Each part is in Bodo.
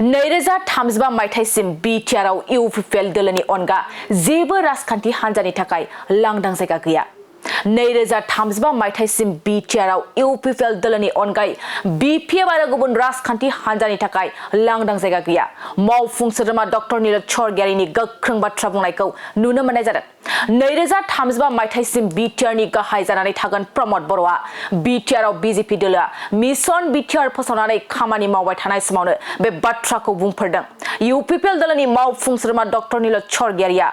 2035 मायथाइसिम बिटिआरआव इउपिपिएल दोलोनि अनगा जेबो राजखान्थि हान्जानि थाखाय लांदां जायगा गैया। 2035 मायथाइसिम बिटिआरआव इउपिपिएल दोलोनि अनगायै बिपिएफ आरो गुबुन राजखान्थि हान्जानि थाखाय लांदां जायगा गैया। मावफुं सोद्रोमा डक्टर नीरज सरगियारिनि गोख्रों बाथ्रा बुंनायखौ नुनो मोननाय जादों। 2035 मायथाइसिम बिटिआरनि गाहाय जानानै थागोन प्रमद बर'आ। बिटिआरआव बिजेपि दोलोआ मिशन बिटिआर फोसावनानै खामानि मावबाय थानाय समावनो बे बाथ्राखौ बुंफोरदों। इउपिपिएल दोलोनि मावफुं सोद्रोमा डक्टर नीरज सरगियारिया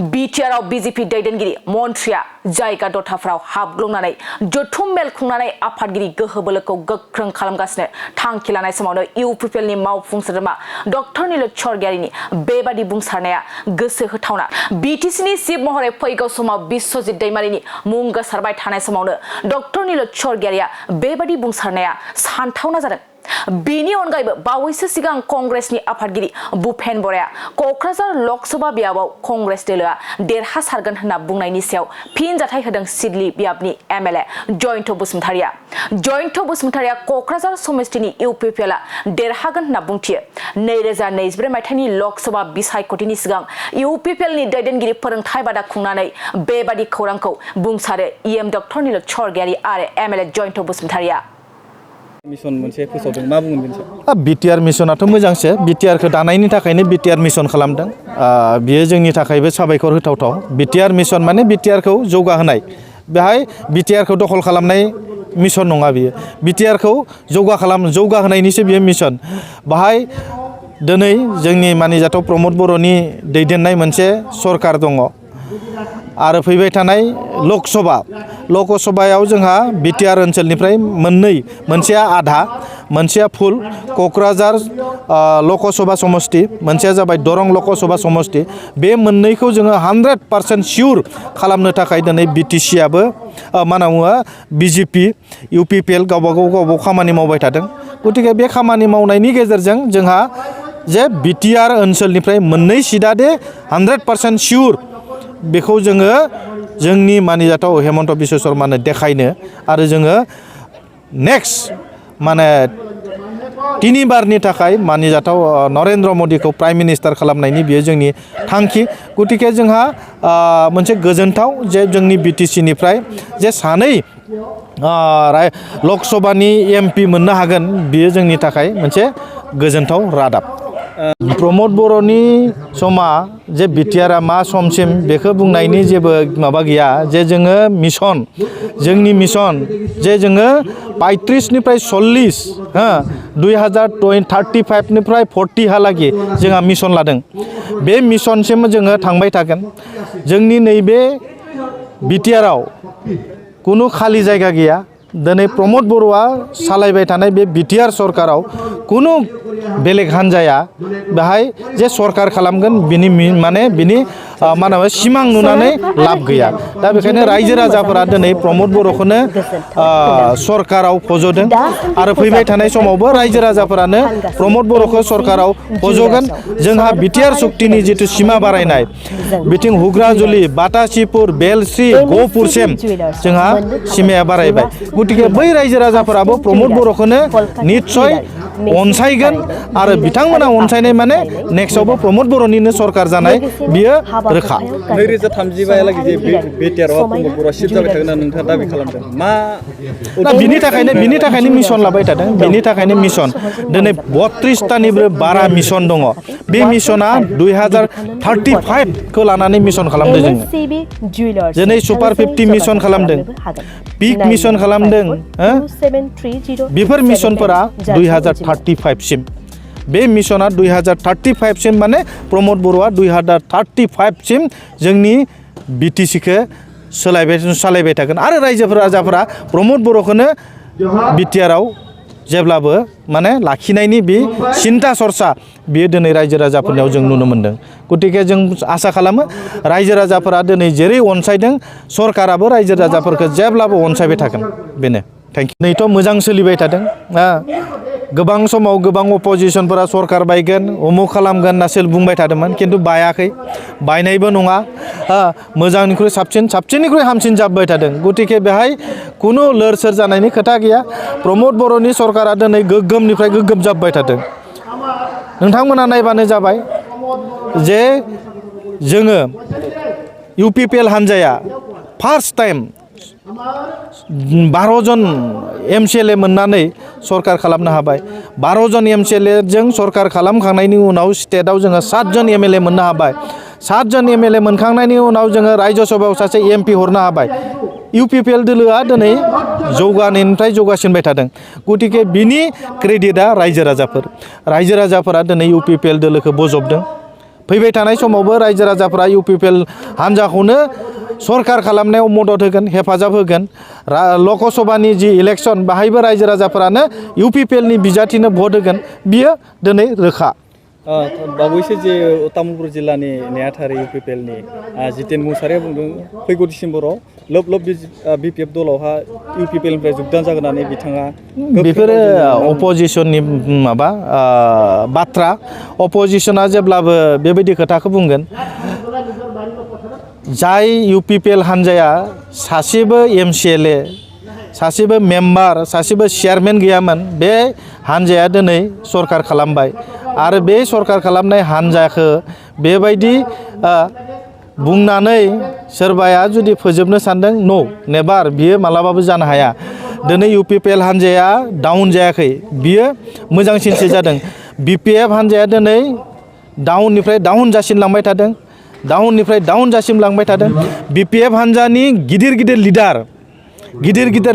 बिटिआरआव बिजेपि दैदेनगिरि मन्थ्रिया जायगा दथाफ्राव हाबग्लुंनानै जथुम मेल खुंनानै आफादगिरि गोहो बोलोखौ गोख्रों खालामगासिनो थांखि लानाय समावनो इउपिपिएलनि मावफुं सोद्रोमा डक्टर नीरज सरगियारिनि बेबादि बुंसारनाया गोसो होथावना। बिटिसिनि चिफ महरै फैगौ समाव बिश्वजित दैमारिनि मुं गोसारबाय थानाय समावनो डक्टर नीरज सरगियारिया बेबादि बुंसारनाया सानथावना जादों। बेनि अनगायैबो बावैसो सिगां कंग्रेसनि आफादगिरि भुपेन बराया क'क्राझार लकसभा बियाबाव कंग्रेस दोलोआ देरहासारगोन होनना बुंनायनि सायाव फिनजाथाय होदों सिडली बियाबनि एमएलए जयन्त बसुमतारिया। जयन्त बसुमतारिया क'क्राझार समष्टिनि इउपिपिएलआ देरहागोन होनना बुंथियो। 2024 मायथाइनि लकसभा बिसायख'थिनि सिगां इउपिपिएलनि दैदेनगिरि फोरोंथाय बादा खुंनानै बेबादि खौरांखौ बुंसारो इएम डक्टर नीरज सरगियारि आरो एमएलए जयन्त बसुमतारिया। मिशन मोनसे फोसावदों मा बुंगोन बेनि बिटिआर मिशनाथ' मोजांसो। बिटिआरखौ दानायनि थाखायनो बिटिआर मिशन खालामदों। बियो जोंनि थाखायबो साबायखर होथावथाव। बिटिआर मिशन माने बिटिआरखौ जौगाहोनाय। बेहाय बिटिआरखौ दखल खालामनाय मिशन नङा बियो। बिटिआरखौ जौगाहोनायनिसो बियो मिशन। बाहाय दिनै जोंनि मानिजाथाव प्रमद बर'नि दैदेननाय मोनसे सरकार दङ आरो फैबाय थानाय लकसभायाव जोंहा बिटिआर ओनसोलनिफ्राय मोनसेया आधा, मोनसेया फुल क'क्राझार लकसभा समष्टि, मोनसेया जाबाय दरं लकसभा समष्टि। बे मोननैखौ जोङो 100% सियर खालामनो थाखाय दिनै बिटिसिआबो मा होनना बुङो बिजेपि इउपिपिएल गावबागाव खामानि मावबाय थादों। गतिके बे खामानि मावनायनि गेजेरजों जोंहा जे बिटिआर ओनसोलनिफ्राय मोननै सिटआ दे 100% सियर बेखौ जोङो जोंनि मानिजाथाव हेमन्त बिश्व शर्मानो देखायनो आरो जोङो नेक्स्ट माने तिनिबारनि थाखाय मानिजाथाव नरेन्द्र मदिखौ प्राइम मिनिस्टार खालामनायनि बियो जोंनि थांखि। गतिके जोंहा मोनसे गोजोनथाव जे जोंनि बिटिसिनिफ्राय जे सानै लकसभानि एमपि मोननो हागोन बियो जोंनि थाखाय मोनसे गोजोनथाव रादाब। प्रमद बर'नि समा जे बिटिआरआ मा समसिम बेखौ बुंनायनि जेबो माबा गैया। जे जोङो जोंनि मिशन जे जोङो 35निफ्राय 40 2035 निफ्राय 40 हालागै जोंहा मिशन लादों। बे मिशनसिम जोङो थांबाय थागोन। जोंनि नैबे बिटिआरआव खुनु खालि जायगा गैया। दिनै प्रमद बर'आ सालायबाय थानाय बे बिटिआर सरकाराव खुनु बेलेग हान्जाया बेहाय जे सरकार खालामगोन बिनि मा होनो सिमां नुनानै लाब गैया। दा बेखायनो रायजो राजाफोरा दिनै प्रमद बर'खौनो सरकाराव फज'दों आरो फैबाय थानाय समावबो रायजो राजाफोरानो प्रमद बर'खौ सरकाराव फज'गोन। जोंहा बिटिआर सुक्तिनि जिथु सिमा बारायनाय बिथिं हुग्राजुलि बाटासिपुर बेलश्री गहपुरसिम जोंहा सिमाया बारायबाय। गतिके बै रायजो राजाफोराबो प्रमद बर'खौनो निस्सय अनसायगोन आरो बिथांमोना अनसायनाय माने नेक्स्टआवबो प्रमद बर'निनो सरकार जानाय बियो रोखा। 2035 जे बिटिआरआव प्रमद बर'आ सिट जाबाय थागोन होनना नोंथाङा दाबि खालामदों मा? बिनि थाखायनो मिशन लाबाय थादों। बिनि थाखायनो मिशन दिनै 32टानिबो बारा मिशन दङ। बे मिशना 2035खौ लानानै मिशन खालामदों जोङो। दिनै सुपार 50 मिशन खालामदों, पिक मिशन खालामदों। बेफोर मिशनफोरा 2035सिम। बे मिशना 2035सिम माने प्रमद बर'आ 2035सिम जोंनि बिटिसिखौ सालायबाय थागोन आरो रायजो राजाफोरा प्रमद बर'खौनो बिटिआरआव जेब्लाबो माने लाखिनायनि बे सिन्था सरसा बियो दिनै रायजो राजाफोरनियाव जों नुनो मोन्दों। गतिके जों आसा खालामो रायजो राजाफोरा दिनै जेरै अनसायदों सरकाराबो रायजो राजाफोरखौ जेब्लाबो अनसायबाय थागोन। बेनो थेंक इउ। नैथ' मोजां सोलिबाय थादों। गोबां समाव गोबां अपोजिशनफोरा सरकार बायगोन उमुक खालामगोन होनना बुंबाय थादोंमोन, खिन्थु बायाखै, बायनायबो नङा। मोजांनिख्रुइ साबसिननिख्रुइ हामसिन जाबबाय थादों। गतिके बेहाय खुनु लोर सोर जानायनि खोथा गैया। प्रमद बर'नि सरकारा दिनै गोग्गोमनिफ्राय गोग्गोम जाबबाय थादों। नोंथांमोना नायबानो जाबाय जे जोङो UPPL हान्जाया फार्स्ट टाइम 12 जन MCLA मोननानै सरकार खालामनो हाबाय 12 जन MCLA जों सरकार खालामखांनायनि उनाव स्टेटआव जोङो 7 जन MLA मोननो हाबाय 7 जन MLA मोनखांनायनि उनाव जोङो रायजो सभायाव सासे MP हरनो हाबाय UPPL दोलोआ दिनै जौगानायनिफ्राय जौगासिनबाय थादों गतिके बिनि क्रेडिटआ रायजो राजाफोरा दिनै UPPL दोलोखौ बजबदों फैबाय थानाय समावबो रायजो राजाफोरा UPPL हान्जाखौनो सरकार खालामनायाव मदद होगोन हेफाजाब होगोन लकसभानि जि इलेक्सन बाहायबो रायजो राजाफोरानो UPPL नि बिजाथिनो भट होगोन बियो दिनै रोखा बावैसो जे तामुलपुर जिल्लानि नेहाथारि UPPL नि जितेन मुसाहारिया बुंदों फैगौ डिसेम्बराव लोब BPF दलावहा UPPL निफ्राय जुगदान जागोन होननानै बिथाङा बेफोरो अपोजिशननि माबा बाथ्रा अपोजिशना जेब्लाबो बेबायदि खोथाखौ बुंगोन जाय UPPL हान्जाया सासेबो MCLA सासेबो मेम्बार सासेबो चेयारमेन गैयामोन बे हान्जाया दिनै सरकार खालामबाय आरो बे सरकार खालामनाय हान्जाखौ बेबायदि बुंनानै सोरबाया जुदि फोजोबनो सानदों नो नेभार बियो मालाबाबो जानो हाया दिनै UPPL हान्जाया डाउन जायाखै बियो मोजांसिनसो जादों BPF हान्जाया दिनै डाउननिफ्राय डाउन जासिनलांबाय थादों डाउननिफ्राय डाउन जासिमलांबाय थादों BPF हान्जानि गिदिर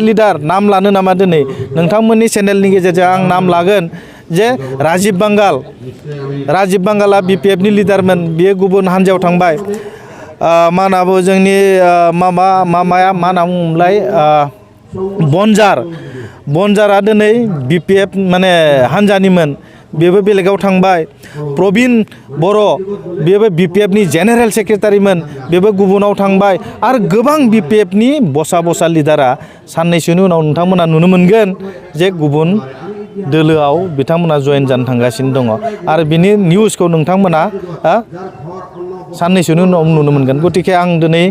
लिडार नाम लानो नामा दिनै नोंथांमोननि चेनेलनि गेजेरजों आं नाम लागोन जे राजीब बांगाला BPF नि लिडारमोन बियो गुबुन हान्जायाव थांबाय मा होनना बुङो जोंनि मामाया मा होनना बुङोमोनलाय बनजारा दिनै BPF माने हान्जानिमोन बेबो बेलेगाव थांबाय प्रबिन बर' बेबो BPF नि जेनेरेल सेक्रेटारिमोन बेबो गुबुनाव थांबाय आरो गोबां BPF नि बसा लिडारा साननैसोनि उनाव नोंथांमोना नुनो मोनगोन जे गुबुन दोलोआव बिथांमोना जयेन जानो थांगासिनो दङ आरो बिनि निउसखौ नोंथांमोना साननैसोनि उनाव नुनो मोनगोन गतिके आं दिनै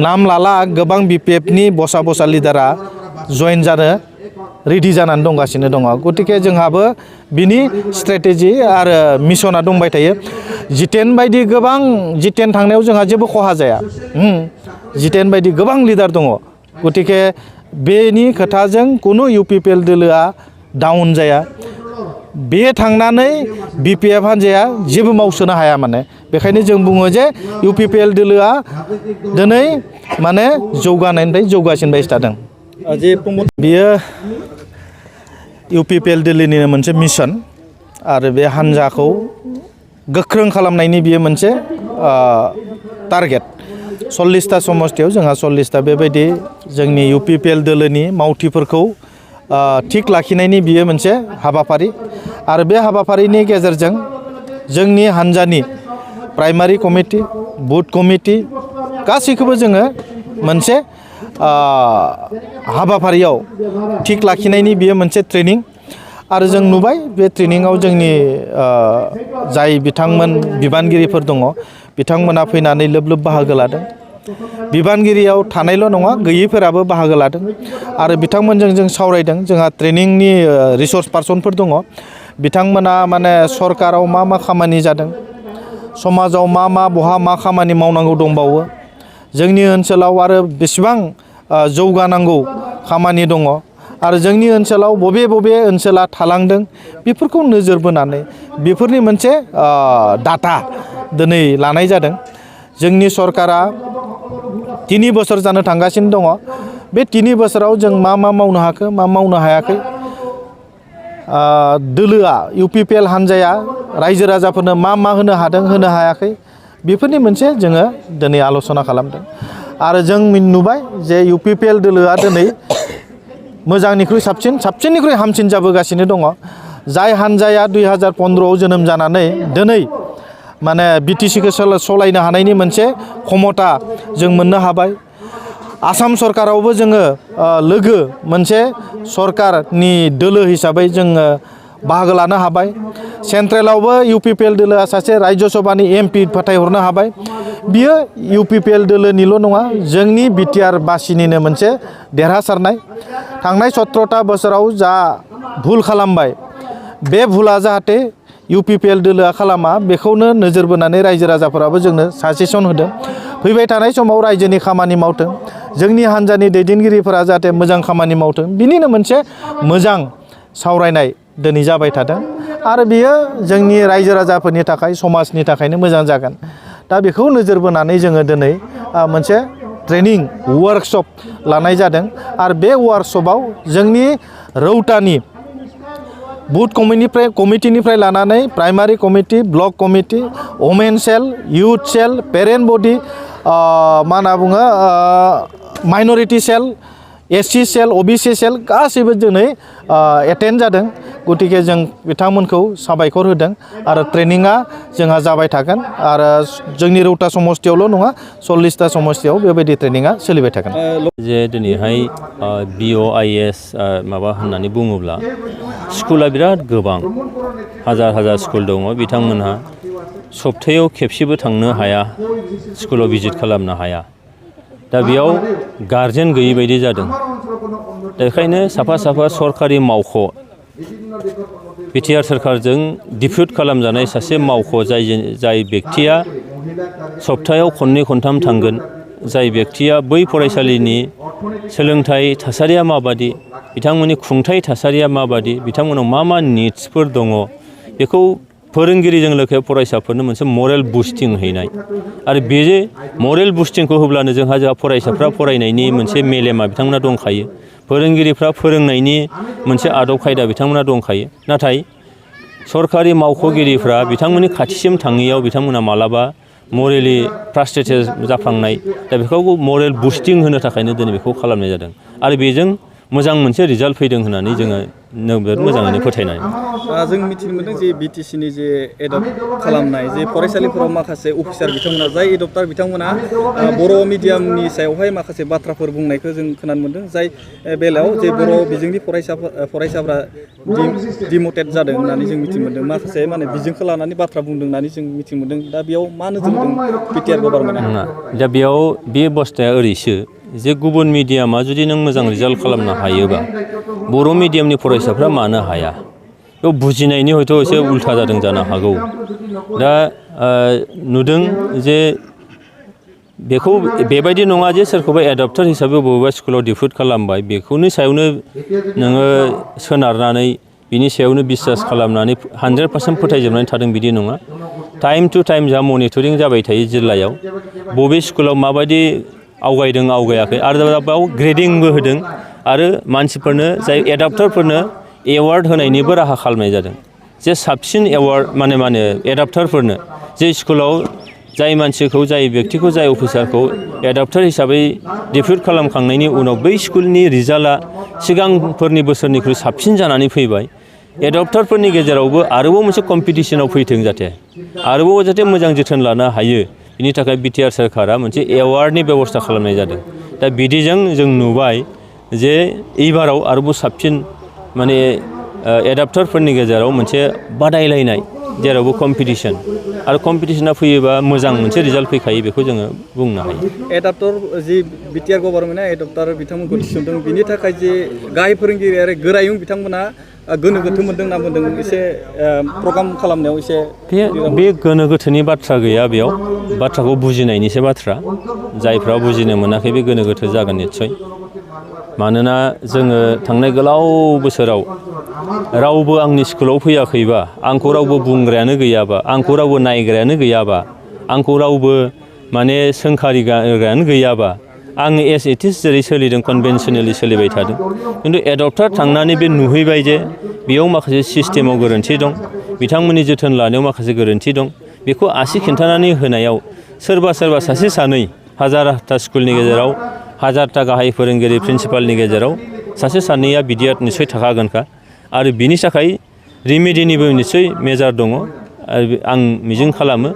नाम लाला गोबां BPF नि बसा लिडारा जयेन जानो रेडि जानानै दंगासिनो दङ गतिके जोंहाबो बिनि स्ट्रेटेजि आरो मिशना दंबाय थायो जितेन बायदि गोबां जितेन थांनायाव जोंहा जेबो खहा जाया जितेन बायदि गोबां लिडार दङ गतिके बेनि खोथाजों कुनु UPPL दोलोआ डाउन जाया बे थांनानै BPF हान्जाया जेबो मावसोनो हाया माने बेखायनो जों बुङो जे UPPL दोलोआ दिनै माने जौगानायनिफ्राय जौगासिनबाय थादों बियो UPPL दोलोनिनो मोनसे मिशन आरो बे हान्जाखौ गोख्रों खालामनायनि बियो मोनसे टारगेट 40टा समस्थियाव जोंहा 40टा बेबायदि जोंनि UPPL दोलोनि मावथिफोरखौ थिक लाखिनायनि बियो मोनसे हाबाफारि आरो बे हाबाफारिनि गेजेरजों जोंनि हान्जानि प्राइमारि कमिटि बुथ कमिटि गासैखौबो जोङो मोनसे हाबाफारियाव थिक लाखिनायनि बियो मोनसे ट्रेनिं आरो जों नुबाय बे ट्रेनिंआव जोंनि जाय बिथांमोन बिबानगिरिफोर दङ बिथांमोना फैनानै लोब बाहागो लादों बिबानगिरियाव थानायल' नङा गैयैफोराबो बाहागो लादों आरो बिथांमोनजों जों सावरायदों जोंहा ट्रेनिंनि रिसर्स पार्सनफोर दङ बिथांमोना माने सरकाराव मा खामानि जादों समाजाव बहा मा खामानि मावनांगौ दंबावो जोंनि ओनसोलाव आरो बेसेबां जौगानांगौ खामानि दङ आरो जोंनि ओनसोलाव बबे ओनसोला थालांदों बेफोरखौ नोजोर बोनानै बेफोरनि मोनसे डाटा दिनै लानाय जादों जोंनि सरकारा 3 बोसोर जानो थांगासिनो दङ बे 3 बोसोराव जों मा मावनो हाखो मा मावनो हायाखै दोलोआ UPPL हान्जाया रायजो राजाफोरनो मा होनो हादों होनो हायाखै बेफोरनि मोनसे जोङो दिनै आल'सना खालामदों आरो जों नुबाय जे UPPL दोलोआ दिनै मोजांनिख्रुइ साबसिननिख्रुइ हामसिन जाबोगासिनो दङ जाय हान्जाया 2015 आव जोनोम जानानै दिनै माने BTCखौ सलायनो हानायनि मोनसे क्षमता जों मोननो हाबाय आसाम सरकारावबो जोङो लोगो मोनसे सरकारनि दोलो हिसाबै जोङो बाहागो लानो हाबाय सेन्ट्रेलावबो UPPL दोलोआ सासे रायजो सभानि MP फाथायहरनो हाबाय बियो UPPL दोलोनिल' नङा जोंनि BTR बासिनिनो मोनसे देरहासारनाय थांनाय 17टा बोसोराव जा भुल खालामबाय बे भुला जाहाथे UPPL दोलोआ खालामा बेखौनो नोजोर बोनानै रायजो राजाफोराबो जोंनो साजेसन होदों फैबाय थानाय समाव रायजोनि खामानि मावथों जोंनि हान्जानि दैदेनगिरिफोरा जाहाथे मोजां खामानि मावथों बिनिनो मोनसे मोजां सावरायनाय दिनै जाबाय थादों आरो बियो जोंनि रायजो राजाफोरनि थाखाय समाजनि थाखायनो मोजां जागोन दा बेखौ नोजोर बोनानै जोङो दिनै मोनसे ट्रेनिं वर्कशप लानाय जादों आरो बे वर्कशपआव जोंनि रौतानि बुथ कमिटिनिफ्राय लानानै primary committee block committee women cell youth cell parent body मा होनना बुङो minority cell SC cell OBC cell गासैबो दिनै एटेन्ड जादों गतिके जों बिथांमोनखौ साबायखर होदों आरो ट्रेनिंआ जोंहा जाबाय थागोन आरो जोंनि रौता समस्तियावल' नङा 40टा समस्तियाव बेबायदि ट्रेनिंआ सोलिबाय थागोन जे दिनैहाय BOIS माबा होननानै बुङोब्ला स्कुला बिराद गोबां हाजार स्कुल दङ बिथांमोनहा सप्तायाव खेबसेबो थांनो हाया स्कुलाव भिजिट खालामनो हाया दा बेयाव गार्जेन गैयै बायदि जादों दा बेखायनो साफा सरकारि मावख' Btr सरकारजों डिप्युट खालामजानाय सासे मावख' जाय बेक्तिया सप्तायाव खननै खनथाम थांगोन जाय बेक्तिया बै फरायसालिनि सोलोंथाइ थासारिया माबादि बिथांमोननि खुंथाय थासारिया माबादि बिथांमोनाव मा निड्सफोर दङ बेखौ फोरोंगिरिजों लोगोसे फरायसाफोरनो मोनसे मरेल बुस्टिं हैनाय आरो बे मरेल बुस्टिंखौ होब्लानो जोंहा फरायसाफ्रा फरायनायनि मोनसे मेलेमा बिथांमोना दंखायो फोरोंगिरिफ्रा फोरोंनायनि मोनसे आदब खायदा बिथांमोना दंखायो नाथाय सरकारि मावख'गिरिफ्रा बिथांमोननि खाथिसिम थाङैयाव बिथांमोना मालाबा मरेलि फ्रास्ट्रेटेड जाफ्लांनाय दा बेखौ मरेल बुस्टिं होनो थाखायनो दिनै बेखौ खालामनाय जादों आरो बेजों मोजां मोनसे रिजाल्ट फैदों होननानै जोङो जोबोद मोजाङैनो फोथायनाय जों मिथिनो मोनदों जे BTCनि जे एडप्ट खालामनाय जे फरायसालिफोराव माखासे अफिसार बिथांमोना जाय एडप्टार बिथांमोना बर' मिडियामनि सायावहाय माखासे बाथ्राफोर बुंनायखौ जों खोनानो मोनदों जाय बेलायाव जे बर' बिजोंनि फरायसाफ्रा डिमटेट जादों होननानै जों मिथिनो मोनदों माखासे माने बिजोंखौ लानानै बाथ्रा बुंदों होननानै जों मिथिनो मोनदों दा बेयाव मा नोजोर होदों Btr गभर्नमेन्टआ दा बेयाव बे अबस्थाया ओरैसो जे गुबुन मिडियामा जुदि नों मोजां रिजाल्ट खालामनो हायोबा बर' मिडियामनि फरायसाफ्रा मानो हाया बेयाव बुजिनायनि हयथ' एसे उल्था जादों जानो हागौ दा नुदों जे बेखौ बेबायदि नङा जे सोरखौबा एडप्टार हिसाबै बबेबा स्कुलाव डिप्युट खालामबाय बेखौनि सायावनो नोङो सोनारनानै बिनि सायावनो बिसास खालामनानै 100% फोथायजोबनानै थादों बिदि नङा टाइम टु टाइम जा मनिटरिं जाबाय थायो जिल्लायाव बबे स्कुलाव माबायदि आवगायदों आवगायाखै आरो बेयाव ग्रेडिंबो होदों आरो मानसिफोरनो जाय एडाप्टारफोरनो एवार्ड होनायनिबो राहा खालामनाय जादों जे साबसिन एवार्ड माने एडाप्टारफोरनो जे स्कुलाव जाय मानसिखौ जाय बेक्तिखौ जाय अफिसारखौ एडाप्टार हिसाबै डिप्युट खालामखांनायनि उनाव बै स्कुलनि रिजाल्टआ सिगांफोरनि बोसोरनिख्रुइ साबसिन जानानै फैबाय एडाप्टारफोरनि गेजेरावबो आरोबाव मोनसे कम्पिटिसनाव फैथों जाहाथे आरोबाव जाहाथे मोजां जोथोन लानो हायो बिनि थाखाय Btr सरकारा मोनसे एवार्डनि बेबस्था खालामनाय जादों दा बिदिजों जों नुबाय जे एबाराव आरोबाव साबसिन माने एडाप्टारफोरनि गेजेराव मोनसे बादायलायनाय जेरावबो कम्पिटिसन आरो कम्पिटिसना फैयोबा मोजां मोनसे रिजाल्ट फैखायो बेखौ जोङो बुंनो हायो एडाप्टर जि Btr गभर्नमेन्टआ एडाप्टार बिथांमोनखौ थिसनदों बिनि थाखाय जे गाहाय फोरोंगिरि आरो गोरायुं बिथांमोना गोनो गोथो मोनदों ना मोनदों एसे प्रग्राम खालामनायाव एसे बे गोनो गोथोनि बाथ्रा गैया बेयाव बाथ्राखौ बुजिनायनिसो बाथ्रा जायफ्रा बुजिनो मोनाखै बे गोनो गोथो जागोन निस्सय मानोना जोङो थांनाय गोलाव बोसोराव रावबो आंनि स्कुलाव फैयाखैबा आंखौ रावबो बुंग्रायानो गैयाबा आंखौ रावबो नायग्रायानो गैयाबा आंखौ रावबो माने सोंखारिग्रायानो गैयाबा आं एस इटिस जेरै सोलिदों कनभेनसनेलि सोलिबाय थादों खिन्थु एडप्टार थांनानै बे नुहैबाय जे बेयाव माखासे सिस्टेमाव गोरोन्थि दं बिथांमोननि जोथोन लानायाव माखासे गोरोन्थि दं बेखौ आसि खिन्थानानै होनायाव सोरबा सासे सानै हाजारथा स्कुलनि गेजेराव हाजारथा गाहाय फोरोंगिरि प्रिन्सिपालनि गेजेराव सासे सानैया बिदिया निस्सय थाखागोनखा आरो बिनि थाखाय रिमेडिनिबो निस्सय मेजार दङ आं मिजिं खालामो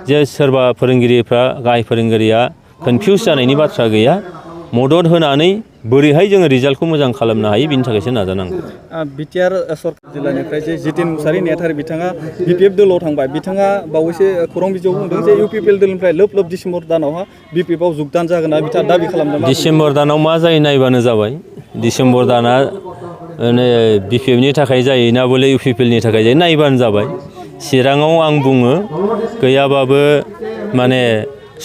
जे सोरबा फोरोंगिरिफ्रा गाहाय फोरोंगिरिया कनफिउज जानायनि बाथ्रा गैया मदद होनानै बोरैहाय जोङो रिजाल्टखौ मोजां खालामनो हायो बिनि थाखायसो नाजानांगौ Btr सरक जिल्लानिफ्राय जे जितेन मुसारि नेहाथारि बिथाङा BPF दोलोआव थांबाय बिथाङा बावैसो खौरां बिजोआव बुंदों जे UPPL दोलोनिफ्राय लोब डिसेम्बर दानावहा BPFआव जुगदान जागोन होनना बिथाङा दाबि खालामदों डिसेम्बर दानाव मा जायो नायबानो जाबाय डिसेम्बर दाना BPFनि थाखाय जायो ना बले UPPLनि थाखाय जायो नायबानो जाबाय चिराङाव आं बुङो गैयाबाबो माने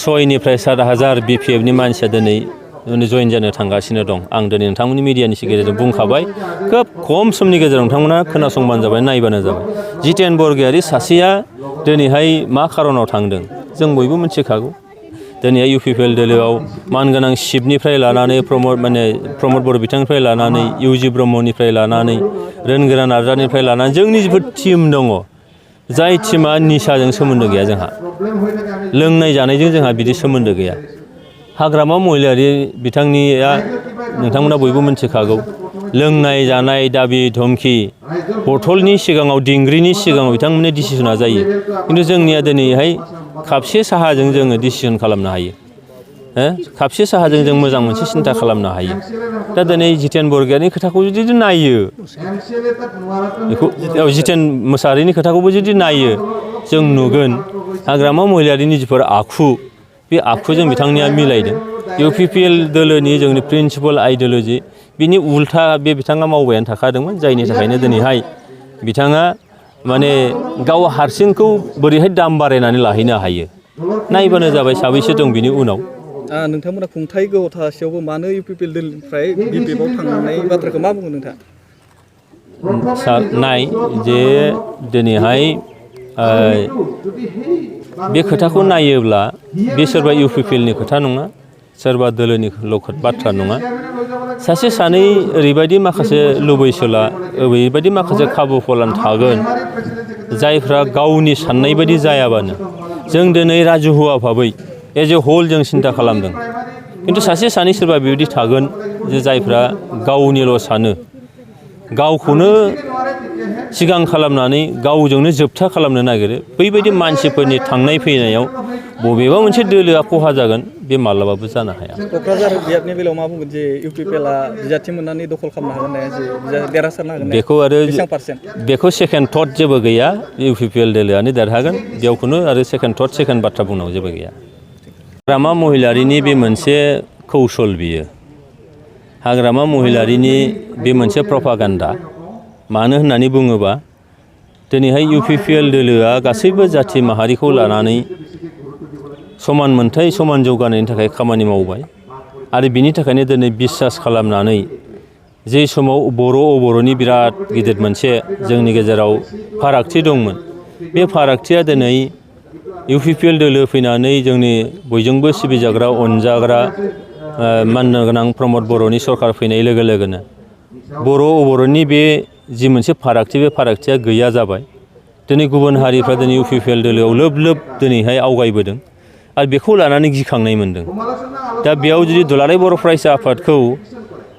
6निफ्राय 7,000 BPFनि मानसिया दिनै जइन जानो थांगासिनो दं। आं दिनै नोंथांमोननि मिडियानि गेजेरजों बुंखाबाय खोब खम समनि गेजेराव नोंथांमोना खोनासंबानो जाबाय नायबानो जाबाय। जितेन बरगयारि सासेया दिनैहाय मा खारनाव थांदों जों बयबो मिथिखागौ। दिनैहाय UPPL दोलोआव मानगोनां शिबनिफ्राय लानानै प्रमद बर' बिथांनिफ्राय लानानै इउजि ब्रह्मनिफ्राय लानानै रोनगोरा नार्जारिनिफ्राय लानानै जोंनि जिफोर टीम दङ जाय टीमा निसाजों सोमोन्दो गैया जोंहा लोंनाय जानायजों जोंहा बिदि सोमोन्दो गैया। हाग्रामा महिलारि बिथांनिया नोंथांमोना बयबो मिथिखागौ लोंनाय जानाय दाबि धमकी बथलनि सिगाङाव दिंग्रिनि सिगाङाव बिथांमोननि डिसिसना जायो खिन्थु जोंनिया दिनैहाय कापसे साहाजों जोङो डिसिसन खालामनो हायो। कापसे साहाजों जों मोजां मोनसे सिन्था खालामनो हायो। दा दिनै जितेन बरगयारिनि खोथाखौ जुदि नायो बेखौ जितेन मोसाहारिनि खोथाखौबो जुदि नायो जों नुगोन हाग्रामा महिलारिनि जिफोर आखु बे आखुजों बिथांनिया मिलायदों। UPPL दोलोनि जोंनि प्रिन्सिपाल आइडिय'लजि बिनि उल्था बे बिथाङा मावबायानो थाखादोंमोन जायनि थाखायनो दिनैहाय बिथाङा माने गाव हारसिंखौ बोरैहाय दाम बारायनानै लाहैनो हायो नायबानो जाबाय साबैसे दं बिनि उनाव। नोंथांमोना खुंथाय गथासेयावबो मानो UPPL दोलोनिफ्राय BPFआव थांनाय बाथ्राखौ मा बुङो नोंथाङा? नाय जे दिनैहाय बे खोथाखौ नायोब्ला बे सोरबा UPPLनि खोथा नङा सोरबा दोलोनिल' बाथ्रा नङा। सासे सानै ओरैबायदि माखासे लुबैसोला ओरैबायदि माखासे खाबु फलान थागोन जायफ्रा गावनि साननाय बायदि जायाबानो जों दिनै राजुहुवा भाबै एज ए हल जों सिन्था खालामदों खिन्थु सासे सानै सोरबा बेबायदि थागोन जे जायफ्रा गावनिल' सानो गावखौनो सिगां खालामनानै गावजोंनो जोबथा खालामनो नागिरो बैबायदि मानसिफोरनि थांनाय फैनायाव बबेबा मोनसे दोलोआ खहा जागोन बे माब्लाबाबो जानो हाया। क'क्राझार बियाबनि बेलायाव मा बुंगोन जे UPPLआ बिजाथि मोननानै दखल खालामनो हागोन ना जे देरहासारनो हागोन बेखौ आरो बेखौ सेकेन्ड थट जेबो गैया UPPL दोलोआनो देरहागोन बेयाव खुनु आरो सेकेन्ड थट सेकेन्ड बाथ्रा बुंनांगौ जेबो गैया। हाग्रामा महिलारिनि बे मोनसे कौशल बियो हाग्रामा महिलारिनि बे मोनसे प्रपागान्डा। मानो होननानै बुङोबा दिनैहाय UPPL दोलोआ गासैबो जाथि माहारिखौ लानानै समान मोनथाय समान जौगानायनि थाखाय खामानि मावबाय आरो बिनि थाखायनो दिनै बिसास खालामनानै जे समाव बर' अबर'नि बिराद गिदिर मोनसे जोंनि गेजेराव फारागथि दंमोन बे फारागथिया दिनै UPPL दोलो फैनानै जोंनि बयजोंबो सिबिजाग्रा अनजाग्रा माननो गोनां प्रमद बर'नि सरकार फैनाय लोगो लोगोनो बर' अबर'नि बे जि मोनसे फारागथि बे फारागथिया गैया जाबाय। दिनै गुबुन हारिफ्रा दिनै UPPL दोलोआव लोब लोब दिनैहाय आवगायबोदों आरो बेखौ लानानै गिखांनाय मोनदों। दा बेयाव जुदि दुलाराय बर' फरायसा आफादखौ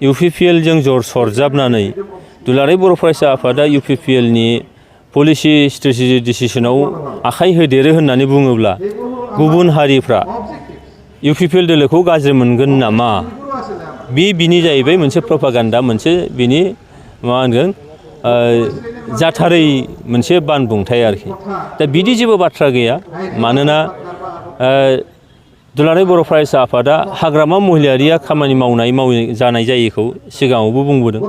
UPPLजों जर सरजाबनानै दुलाराय बर' फरायसा आफादा UPPLनि पलिसि स्ट्रेटेजि डिसिसनाव आखाइ होदेरो होननानै बुङोब्ला गुबुन हारिफ्रा UPPL दोलोखौ गाज्रि मोनगोन नामा बिनि जाहैबाय मोनसे प्रपागान्डा मोनसे बिनि मा होनगोन जाथारै मोनसे बानबुंथाय आरोखि। दा बिदि जेबो बाथ्रा गैया मानोना दुलाराय बर' फरायसा आफादा हाग्रामा महिलारिया खामानि मावनाय जानाय जायैखौ सिगाङावबो बुंबोदों।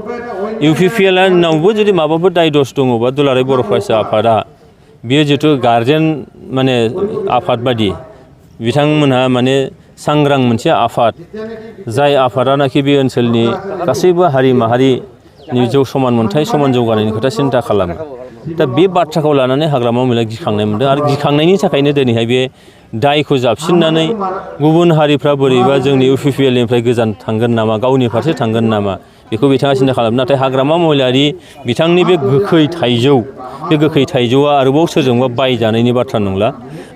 UPPLनावबो जुदि माबाफोर दाय दस दङबा दुलाराय बर' फरायसा आफादा बियो जिथु गार्जेन माने आफाद बादि बिथांमोनहा माने सांग्रां मोनसे आफाद जाय आफादानाखि बे ओनसोलनि गासैबो हारि माहारिनि समान मोनथाय समान जौगानायनि खोथा सिन्था खालामो। दा बे बाथ्राखौ लानानै हाग्रामा महिला गिखांनाय मोनदों आरो गिखांनायनि थाखायनो दिनैहाय बे दायखौ जाबसिननानै गुबुन हारिफ्रा बोरैबा जोंनि UPPLनिफ्राय गोजान थांगोन नामा गावनि फारसे थांगोन नामा बेखौ बिथाङा सिन्था खालामो। नाथाय हाग्रामा महिलारि बिथांनि बे गोखै थाइजौ बे गोखै थाइजौआ आरोबाव सोरजोंबा बायजानायनि बाथ्रा नंला।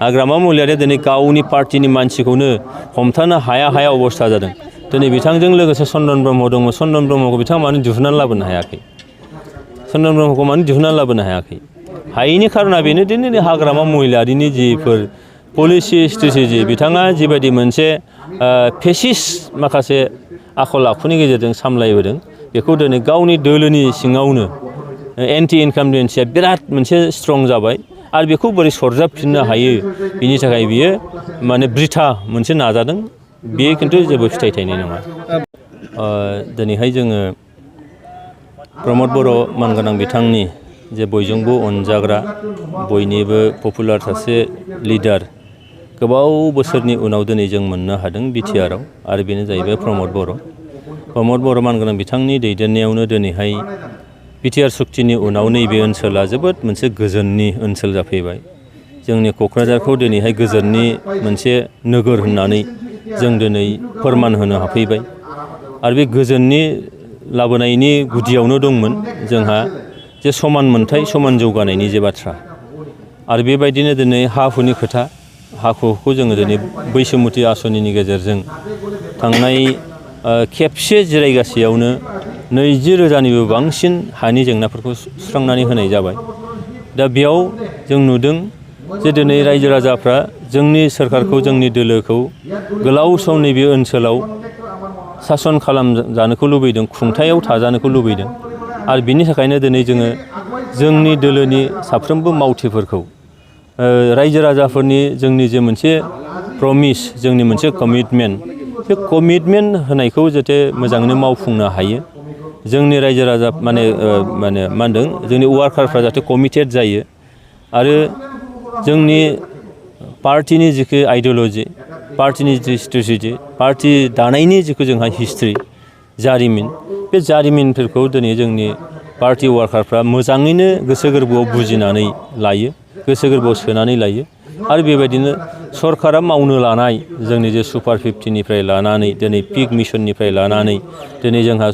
हाग्रामा महिलारिया दिनै गावनि पार्टिनि मानसिखौनो हमथानो हाया हाया अबस्था जादों। दिनै बिथांजों लोगोसे चन्दन ब्रह्म दङ चन्दन ब्रह्मखौ बिथाङा मानो दिहुननानै लाबोनो हायाखै चन्दन ब्रह्मखौ मानो दिहुननानै लाबोनो हायाखै हायैनि खारना बेनो दिनै हाग्रामा महिलारिनि जिफोर पलिसि स्ट्रेटेजि बिथाङा जिबायदि मोनसे फेसिस्ट माखासे आखल आखुनि गेजेरजों सामलायबोदों बेखौ दिनै गावनि दोलोनि सिङावनो एन्टि इनकामडेन्सिया बिराद मोनसे स्ट्रं जाबाय आरो बेखौ बोरै सरजाबफिननो हायो बिनि थाखाय बियो माने बृथा मोनसे नाजादों बेयो खिन्थु जेबो फिथाइ थायनाय नङा। दिनैहाय जोङो प्रमद बर' मानगोनां बिथांनि जे बयजोंबो अनजाग्रा बयनिबो पपुलार सासे लिडार गोबाव बोसोरनि उनाव दिनै जों मोननो हादों बिटिआरआव आरो बेनो जाहैबाय प्रमद बर' मानगोनां बिथांनि दैदेननायावनो दिनैहाय बिटिआर सुक्तिनि उनाव नैबे ओनसोला जोबोद मोनसे गोजोननि ओनसोल जाफैबाय। जोंनि क'क्राझारखौ दिनैहाय गोजोननि मोनसे नोगोर होननानै जों दिनै फोरमान होनो हाफैबाय आरो बे गोजोननि लाबोनायनि गुदियावनो दंमोन जोंहा जे समान मोनथाय समान जौगानायनि जे बाथ्रा आरो बेबायदिनो दिनै हा हुनि खोथा हा हुखौ जोङो दिनै बैसोमुथि आसनिनि गेजेरजों थांनाय खेबसे जिरायगासेयावनो 20,000निबो बांसिन हानि जेंनाफोरखौ सुस्रांनानै होनाय जाबाय। दा बेयाव जों नुदों जे दिनै रायजो राजाफ्रा जोंनि सोरखारखौ जोंनि दोलोखौ गोलाव सम नैबे ओनसोलाव सासन खालामजानोखौ लुबैदों, खुंथायाव थाजानोखौ लुबैदों आरो बिनि थाखायनो दिनै जोङो जोंनि दोलोनि साफ्रोमबो मावथिफोरखौ रायजो राजाफोरनि जोंनि जे मोनसे प्रमिस जोंनि मोनसे कमिटमेन्ट बे कमिटमेन्ट होनायखौ जाहाथे मोजाङैनो मावफुंनो हायो। जोंनि रायजो राजा माने मा होनदों जोंनि वार्कारफ्रा जाहाथे कमिटेड जायो आरो जोंनि पार्टिनि जिखि आइडिय'लजि पार्टिनि जि स्ट्रेटेजि पार्टि दानायनि जिखौ जोंहा हिस्ट्रि जारिमिन बे जारिमिनफोरखौ दिनै जोंनि पार्टि वार्कारफ्रा मोजाङैनो गोसो गोरबोआव बुजिनानै लायो, गोसो गोरबोआव सोनानै लायो आरो बेबायदिनो सरकारा मावनो लानाय जोंनि जे सुपार 50निफ्राय लानानै दिनै पिक मिशननिफ्राय लानानै दिनै जोंहा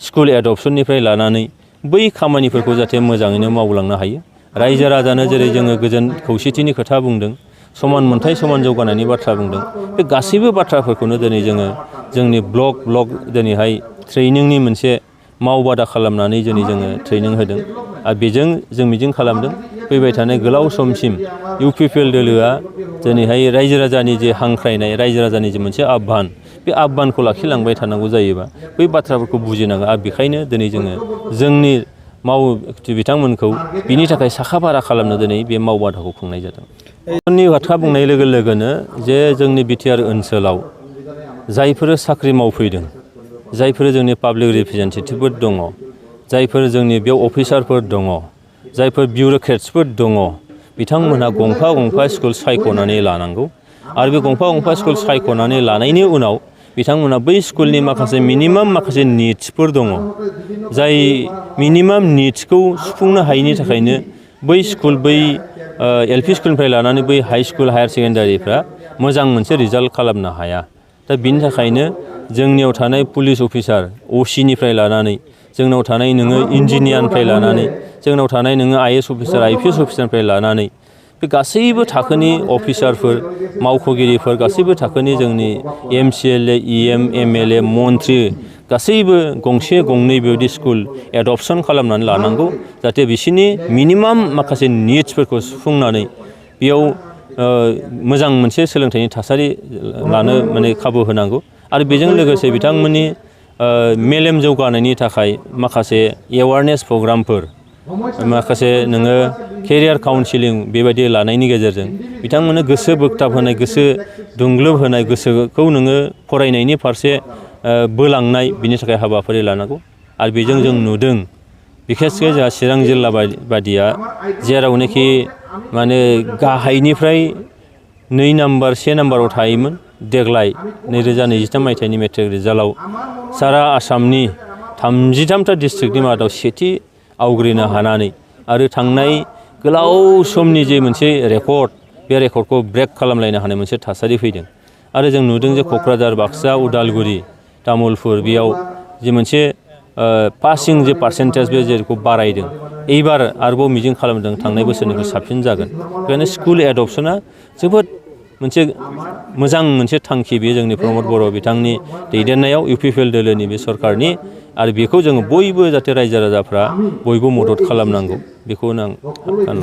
स्कुल एडप्सननिफ्राय लानानै बै खामानिफोरखौ जाहाथे मोजाङैनो मावलांनो हायो। रायजो राजानो जेरै जोङो गोजोन खौसेथिनि खोथा बुंदों, समान मोनथाय समान जौगानायनि बाथ्रा बुंदों, बे गासैबो बाथ्राफोरखौनो दिनै जोङो जोंनि ब्लक दिनैहाय ट्रेनिंनि मोनसे मावबादा खालामनानै दिनै जोङो ट्रेनिं होदों आरो बेजों जों मिजिं खालामदों फैबाय थानाय गोलाव समसिम इउपिपिएल दोलोआ दिनैहाय रायजो राजानि जे हांख्रायनाय रायजो राजानि जे मोनसे आह्वान बे आह्वानखौ लाखिलांबाय थानांगौ जायोबा बै बाथ्राफोरखौ बुजिनांगौ आरो बेखायनो दिनै जोङो जोंनि मावथि बिथांमोनखौ बिनि थाखाय साखाफारा खालामनो दिनै बे मावबादाखौ खुंनाय जादों। नि बाथ्रा बुंनाय लोगो लोगोनो जे जोंनि बिटिआर ओनसोलाव जायफोर साख्रि मावफैदों, जायफोर जोंनि पाब्लिक रिप्रेजेन्टेटिभफोर दङ, जायफोर जोंनि बेयाव अफिसारफोर दङ, जायफोर बिउर'क्रेट्सफोर दङ, बिथांमोनहा गंफा स्कुल सायख'नानै लानांगौ आरो बे गंफा स्कुल सायख'नानै लानायनि उनाव बिथांमोना बै स्कुलनि माखासे मिनिमाम माखासे निड्सफोर दङ, जाय मिनिमाम निड्सखौ सुफुंनो हायैनि थाखायनो बै स्कुल बै एलपि स्कुलनिफ्राय लानानै बै हाइ स्कुल हायार सेकेन्डारिफ्रा मोजां मोनसे रिजाल्ट खालामनो हाया। दा बिनि थाखायनो जोंनियाव थानाय पुलिस अफिसार असिनिफ्राय लानानै जोंनाव थानाय नोङो इन्जिनियारनिफ्राय लानानै जोंनाव थानाय नोङो आइएस अफिसार आइपिएस अफिसारनिफ्राय लानानै बे गासैबो थाखोनि अफिसारफोर मावख'गिरिफोर गासैबो थाखोनि जोंनि एमसिएलए इएम एमएलए मन्त्रि गासैबो गंसे गंनै बेबायदि स्कुल एडप्सन खालामनानै लानांगौ जाहाथे बिसोरनि मिनिमाम माखासे निड्सफोरखौ सुफुंनानै बेयाव मोजां मोनसे सोलोंथाइनि थासारि लानो माने खाबु होनांगौ आरो बेजों लोगोसे बिथांमोननि मेलेम जौगानायनि थाखाय माखासे एवारनेस प्रग्रामफोर माखासे नोङो केरियार काउन्सिलिं बेबायदि लानायनि गेजेरजों बिथांमोननो गोसो बोगथाब होनाय, गोसो दुंग्लोब होनाय, गोसोखौ नोङो फरायनायनि फारसे बोलांनाय बिनि थाखाय हाबाफारि लानांगौ आरो बेजों जों नुदों बिखेसके जोंहा चिरां जिल्ला बादिया जेरावनोखि माने गाहायनिफ्राय 2 नाम्बार 1 नाम्बाराव थायोमोन देग्लाय 2023 मायथाइनि मेट्रिक रिजाल्टआव सारा आसामनि 33टा डिस्ट्रिक्टनि मादाव सेथि आवग्रिनो हानानै आरो थांनाय गोलाव समनि जे मोनसे रेकर्ड बे रेकर्डखौ ब्रेक खालामलायनो हानाय मोनसे थासारि फैदों आरो जों नुदों जे क'क्राझार, बाक्सा, उदालगुरि, तामुलपुर बेयाव जे मोनसे पासिं जे पार्सेन्टेज बे जेखौ बारायदों एबार आरोबाव मिजिं खालामदों थांनाय बोसोरनिख्रुइ साबसिन जागोन। बेखायनो स्कुल एडप्सना जोबोद मोनसे मोजां मोनसे थांखि बेयो जोंनि प्रमद बर' बिथांनि दैदेननायाव इउपिपिएल दोलोनि बे सरकारनि आरो बेखौ जोङो बयबो जाहाथे रायजो राजाफ्रा बयबो मदद खालामनांगौ बेखौनो आं सानो।